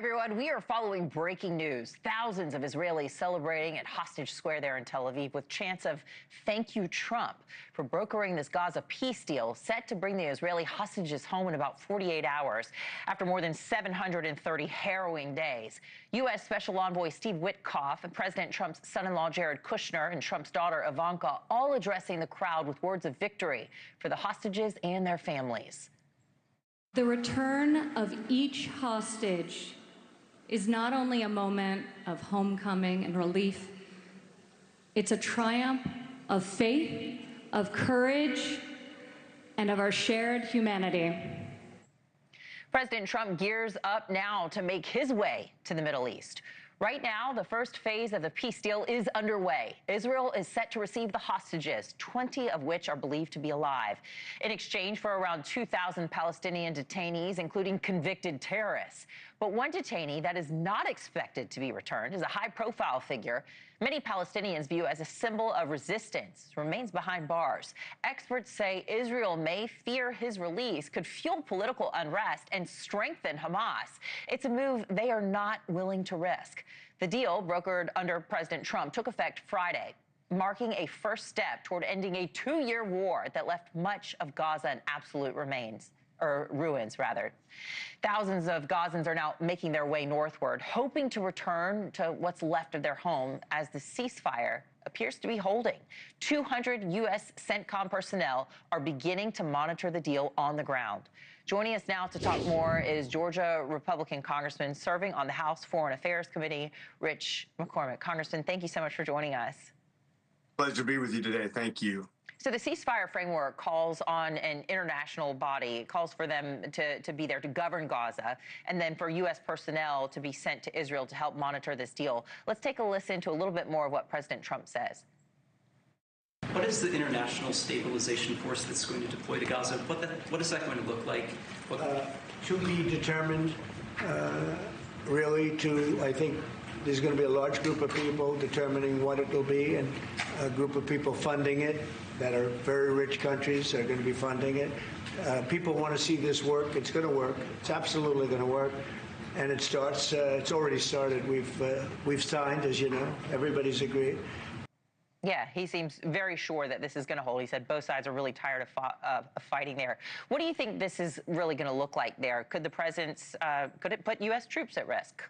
everyone. We are following breaking news. Thousands of Israelis celebrating at Hostage Square there in Tel Aviv with chants of "Thank you, Trump," for brokering this Gaza peace deal set to bring the Israeli hostages home in about 48 hours after more than 730 harrowing days. U.S. Special Envoy Steve Witkoff and President Trump's son-in-law Jared Kushner and Trump's daughter Ivanka all addressing the crowd with words of victory for the hostages and their families. The return of each hostage is not only a moment of homecoming and relief, it's a triumph of faith, of courage, and of our shared humanity. President Trump gears up now to make his way to the Middle East. Right now, the first phase of the peace deal is underway. Israel is set to receive the hostages, 20 of which are believed to be alive, in exchange for around 2,000 Palestinian detainees, including convicted terrorists. But one detainee that is not expected to be returned is a high-profile figure many Palestinians view as a symbol of resistance, remains behind bars. Experts say Israel may fear his release could fuel political unrest and strengthen Hamas. It's a move they are not willing to risk. The deal, brokered under President Trump, took effect Friday, marking a first step toward ending a 2-year war that left much of Gaza in absolute ruins. Thousands of Gazans are now making their way northward, hoping to return to what's left of their home as the ceasefire appears to be holding. 200 U.S. CENTCOM personnel are beginning to monitor the deal on the ground. Joining us now to talk more is Georgia Republican Congressman serving on the House Foreign Affairs Committee, Rich McCormick. Congressman, thank you so much for joining us. Pleasure to be with you today. Thank you. So the ceasefire framework calls on an international body. It calls for them to be there to govern Gaza, and then for U.S. personnel to be sent to Israel to help monitor this deal. Let's take a listen to a little bit more of what President Trump says. What is the international stabilization force that's going to deploy to Gaza? What is that going to look like? To be determined, really, I think there's going to be a large group of people determining what it will be, and a group of people funding it that are very rich countries are going to be funding it. People want to see this work. It's going to work. It's absolutely going to work. And it starts, it's already started. We've signed, as you know. Everybody's agreed. Yeah, he seems very sure that this is going to hold. He said both sides are really tired of fighting there. What do you think this is really going to look like there? Could could it put U.S. troops at risk?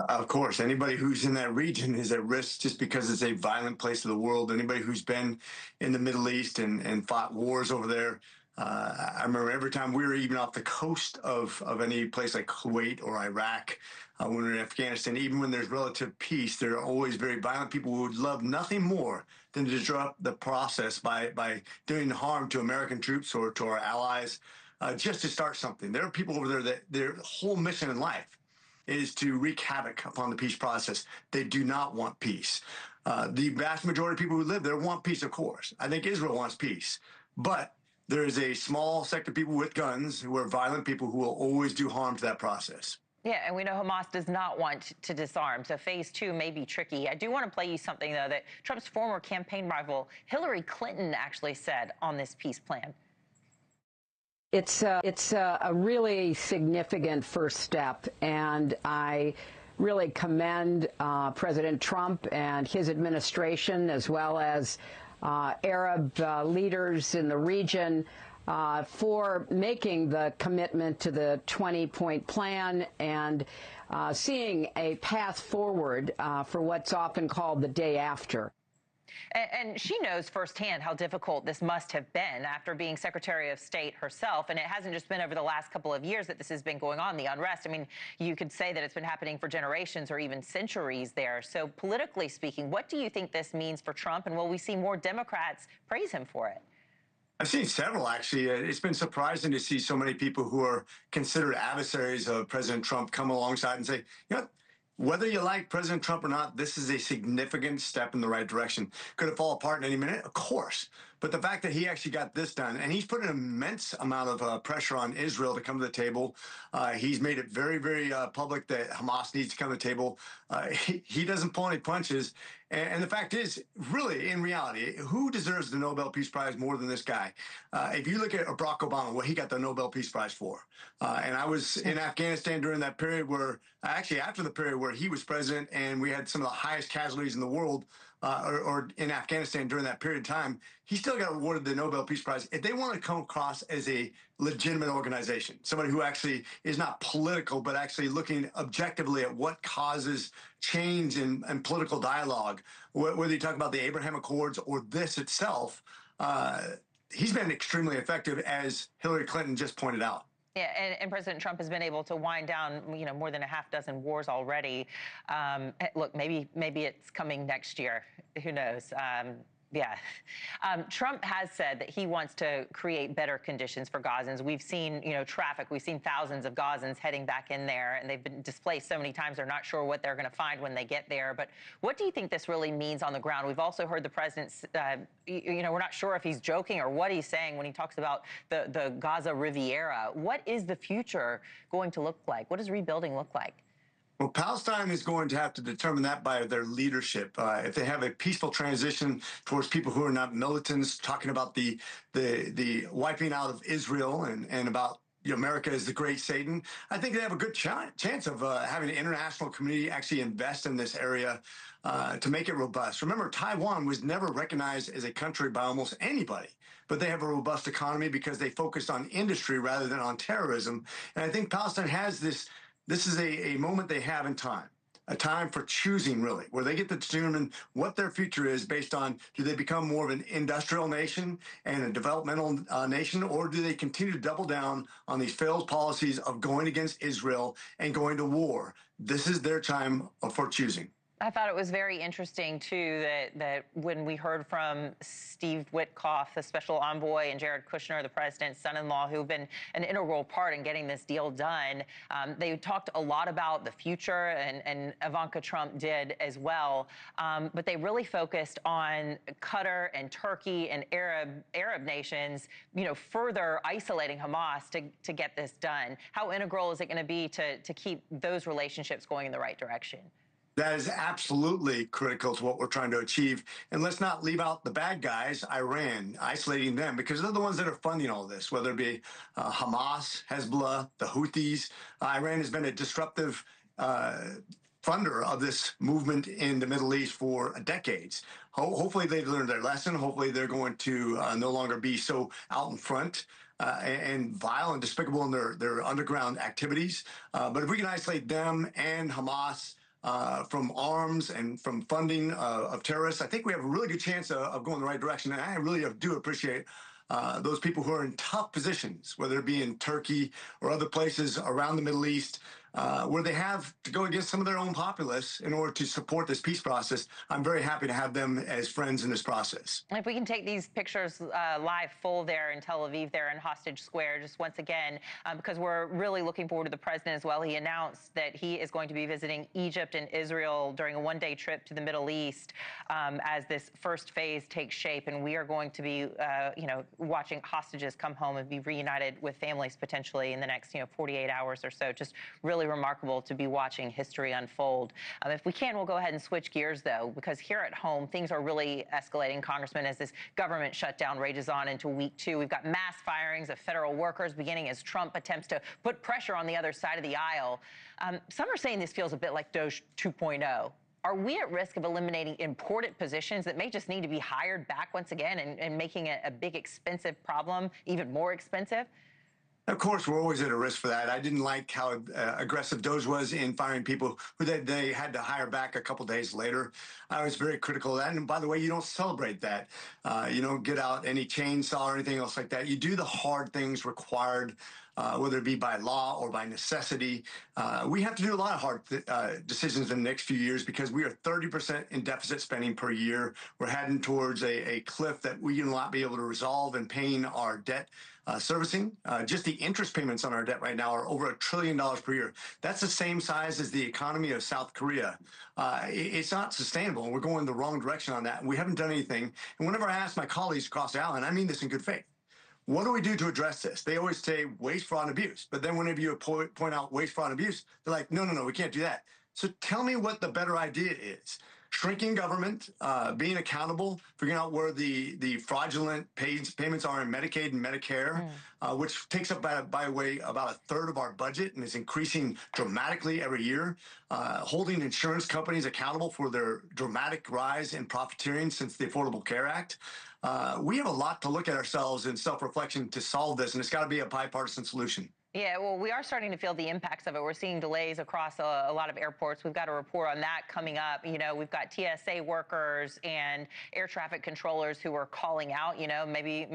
Of course, anybody who's in that region is at risk just because it's a violent place of the world. Anybody who's been in the Middle East and fought wars over there, I remember every time we were even off the coast of any place like Kuwait or Iraq, when we were in Afghanistan, even when there's relative peace, there are always very violent people who would love nothing more than to disrupt the process by doing harm to American troops or to our allies, just to start something. There are people over there that their whole mission in life is to wreak havoc upon the peace process. They do not want peace. The vast majority of people who live there want peace, of course. I think Israel wants peace. But there is a small sector of people with guns who are violent people who will always do harm to that process. Yeah, and we know Hamas does not want to disarm, so phase 2 may be tricky. I do want to play you something, though, that Trump's former campaign rival Hillary Clinton actually said on this peace plan. It's a really significant first step, and I really commend President Trump and his administration, as well as Arab leaders in the region, for making the commitment to the 20-point plan and seeing a path forward for what's often called the day after. And she knows firsthand how difficult this must have been after being Secretary of State herself. And it hasn't just been over the last couple of years that this has been going on, the unrest. I mean, you could say that it's been happening for generations or even centuries there. So politically speaking, what do you think this means for Trump? And will we see more Democrats praise him for it? I've seen several, actually. It's been surprising to see so many people who are considered adversaries of President Trump come alongside and say, you know, whether you like President Trump or not, this is a significant step in the right direction. Could it fall apart in any minute? Of course. But the fact that he actually got this done, and he's put an immense amount of pressure on Israel to come to the table. He's made it very, very public that Hamas needs to come to the table. He doesn't pull any punches. And the fact is, really, in reality, who deserves the Nobel Peace Prize more than this guy? If you look at Barack Obama, what he got the Nobel Peace Prize for. And I was in Afghanistan during that period where, actually after the period where he was president and we had some of the highest casualties in the world, or in Afghanistan during that period of time, he still got awarded the Nobel Peace Prize. If they want to come across as a legitimate organization, somebody who actually is not political, but actually looking objectively at what causes change in political dialogue, whether you talk about the Abraham Accords or this itself, he's been extremely effective, as Hillary Clinton just pointed out. Yeah, and President Trump has been able to wind down, more than a half dozen wars already. Look, maybe it's coming next year. Who knows? Yeah. Trump has said that he wants to create better conditions for Gazans. We've seen, traffic. We've seen thousands of Gazans heading back in there, and they've been displaced so many times they're not sure what they're going to find when they get there. But what do you think this really means on the ground? We've also heard the president, we're not sure if he's joking or what he's saying when he talks about the Gaza Riviera. What is the future going to look like? What does rebuilding look like? Well, Palestine is going to have to determine that by their leadership. If they have a peaceful transition towards people who are not militants, talking about the wiping out of Israel and about America as the great Satan, I think they have a good chance of having the international community actually invest in this area to make it robust. Remember, Taiwan was never recognized as a country by almost anybody, but they have a robust economy because they focused on industry rather than on terrorism. And I think Palestine has this. This is a moment they have in time, a time for choosing, really, where they get to determine what their future is based on, do they become more of an industrial nation and a developmental nation, or do they continue to double down on these failed policies of going against Israel and going to war? This is their time for choosing. I thought it was very interesting, too, that when we heard from Steve Witkoff, the special envoy, and Jared Kushner, the president's son-in-law, who've been an integral part in getting this deal done, they talked a lot about the future, and Ivanka Trump did as well. But they really focused on Qatar and Turkey and Arab nations, further isolating Hamas to get this done. How integral is it going to be to keep those relationships going in the right direction? That is absolutely critical to what we're trying to achieve. And let's not leave out the bad guys, Iran, isolating them, because they're the ones that are funding all this, whether it be Hamas, Hezbollah, the Houthis. Iran has been a disruptive funder of this movement in the Middle East for decades. Hopefully they've learned their lesson. Hopefully they're going to no longer be so out in front and vile and despicable in their underground activities. But if we can isolate them and Hamas from arms and from funding of terrorists, I think we have a really good chance of going the right direction. And I really do appreciate those people who are in tough positions, whether it be in Turkey or other places around the Middle East, where they have to go against some of their own populace in order to support this peace process. I'm very happy to have them as friends in this process. If we can take these pictures live full there in Tel Aviv, there in Hostage Square, just once again, because we're really looking forward to the president as well. He announced that he is going to be visiting Egypt and Israel during a one-day trip to the Middle East as this first phase takes shape. And we are going to be, watching hostages come home and be reunited with families potentially in the next, 48 hours or so. Just really remarkable to be watching history unfold. If we can, we'll go ahead and switch gears, though, because here at home, things are really escalating, Congressman, as this government shutdown rages on into week 2. We've got mass firings of federal workers beginning as Trump attempts to put pressure on the other side of the aisle. Some are saying this feels a bit like Doge 2.0. Are we at risk of eliminating important positions that may just need to be hired back once again and making a big, expensive problem even more expensive? Of course, we're always at a risk for that. I didn't like how aggressive Doge was in firing people who they had to hire back a couple days later. I was very critical of that. And by the way, you don't celebrate that. You don't get out any chainsaw or anything else like that. You do the hard things required whether it be by law or by necessity. We have to do a lot of hard decisions in the next few years because we are 30% in deficit spending per year. We're heading towards a cliff that we will not be able to resolve in paying our debt servicing. Just the interest payments on our debt right now are over $1 trillion per year. That's the same size as the economy of South Korea. It's not sustainable. We're going the wrong direction on that. And we haven't done anything. And whenever I ask my colleagues across the aisle, and I mean this in good faith, what do we do to address this? They always say waste, fraud, and abuse. But then whenever you point out waste, fraud, and abuse, they're like, no, we can't do that. So tell me what the better idea is. Shrinking government, being accountable, figuring out where the fraudulent payments are in Medicaid and Medicare, which takes up, by the way, about a third of our budget and is increasing dramatically every year. Holding insurance companies accountable for their dramatic rise in profiteering since the Affordable Care Act. We have a lot to look at ourselves in self-reflection to solve this, and it's got to be a bipartisan solution. Yeah, well, we are starting to feel the impacts of it. We're seeing delays across a lot of airports. We've got a report on that coming up. You know, we've got TSA workers and air traffic controllers who are calling out. You know, maybe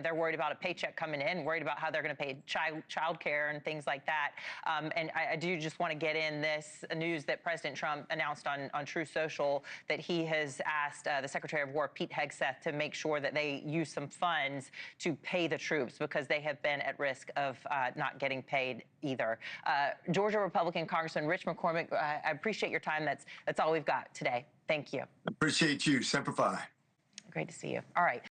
they're worried about a paycheck coming in, worried about how they're going to pay child care and things like that. And I do just want to get in this news that President Trump announced on True Social that he has asked the Secretary of War, Pete Hegseth, to make sure that they use some funds to pay the troops because they have been at risk of not getting paid either. Georgia Republican Congressman Rich McCormick, I appreciate your time. That's all we've got today. Thank you. Appreciate you. Semper Fi. Great to see you. All right.